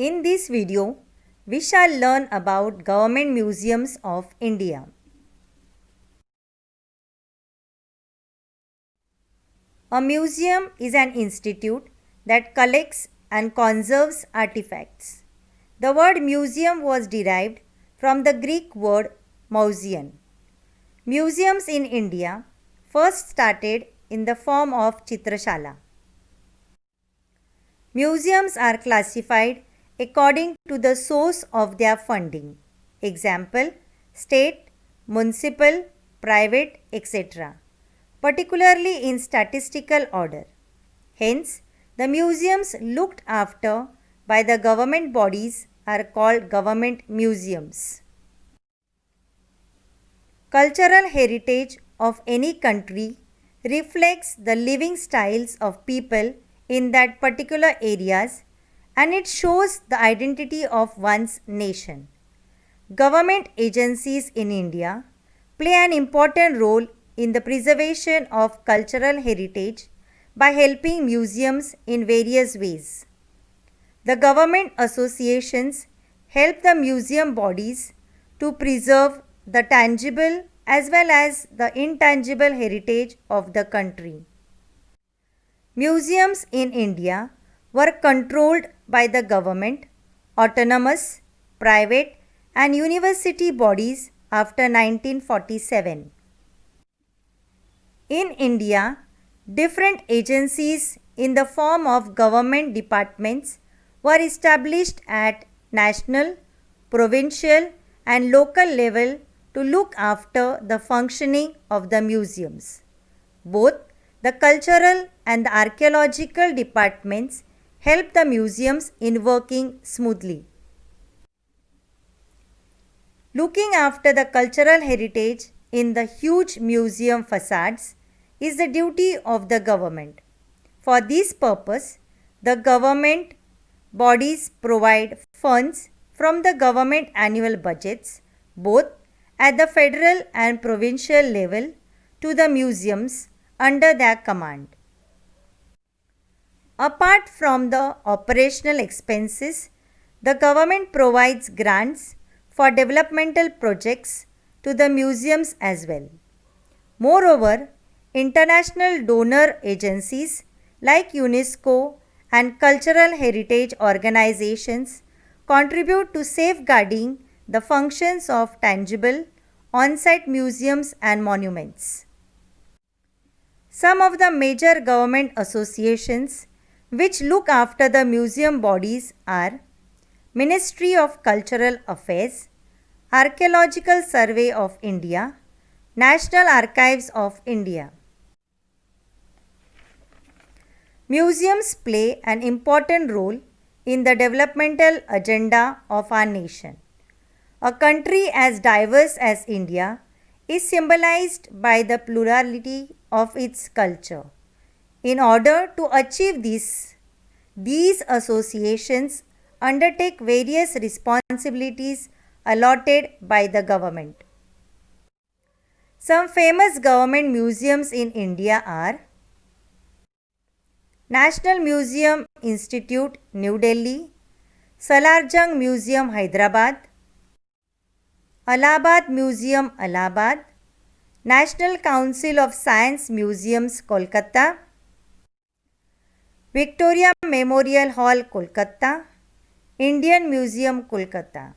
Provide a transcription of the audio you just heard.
In this video, we shall learn about Government Museums of India. A museum is an institute that collects and conserves artifacts. The word museum was derived from the Greek word mauseon. Museums in India first started in the form of Chitrashala. Museums are classified according to the source of their funding. Example, state, municipal, private, etc. Particularly in statistical order. Hence, the museums looked after by the government bodies are called government museums. Cultural heritage of any country reflects the living styles of people in that particular areas, and it shows the identity of one's nation. Government agencies in India play an important role in the preservation of cultural heritage by helping museums in various ways. The government associations help the museum bodies to preserve the tangible as well as the intangible heritage of the country. Museums in India were controlled by the government, autonomous, private and university bodies after 1947. In India, different agencies in the form of government departments were established at national, provincial and local level to look after the functioning of the museums. Both the cultural and the archaeological departments help the museums in working smoothly. Looking after the cultural heritage in the huge museum facades is the duty of the government. For this purpose, the government bodies provide funds from the government annual budgets, both at the federal and provincial level, to the museums under their command. Apart from the operational expenses, the government provides grants for developmental projects to the museums as well. Moreover, international donor agencies like UNESCO and cultural heritage organizations contribute to safeguarding the functions of tangible on-site museums and monuments. Some of the major government associations which look after the museum bodies are Ministry of Cultural Affairs, Archaeological Survey of India, National Archives of India. Museums play an important role in the developmental agenda of our nation. A country as diverse as India is symbolized by the plurality of its culture. In order to achieve this, these associations undertake various responsibilities allotted by the government. Some famous government museums in India are National Museum Institute, New Delhi, Salarjung Museum, Hyderabad, Allahabad Museum, Allahabad, National Council of Science Museums, Kolkata, Victoria Memorial Hall, Kolkata, Indian Museum, Kolkata.